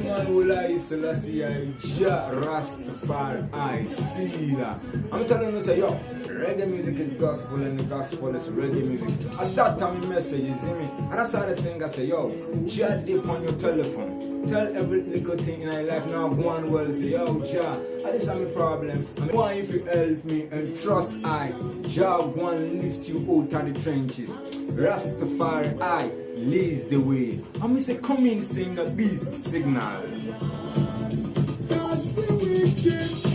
man will I Selassie I Ja Rastafari I see that. I'm telling you say yo, reggae music is gospel and the gospel is reggae music. At that time the message, you see me? And I started saying I say yo, Ja dip on your telephone. Tell every little thing in my life now go on well say yo Ja, this is my problem. I want if you help me and trust I Ja go and lift you out of the trenches. Rastafari I leads the way. I'm going to say, come in, sing a beast signal. That's the wicked.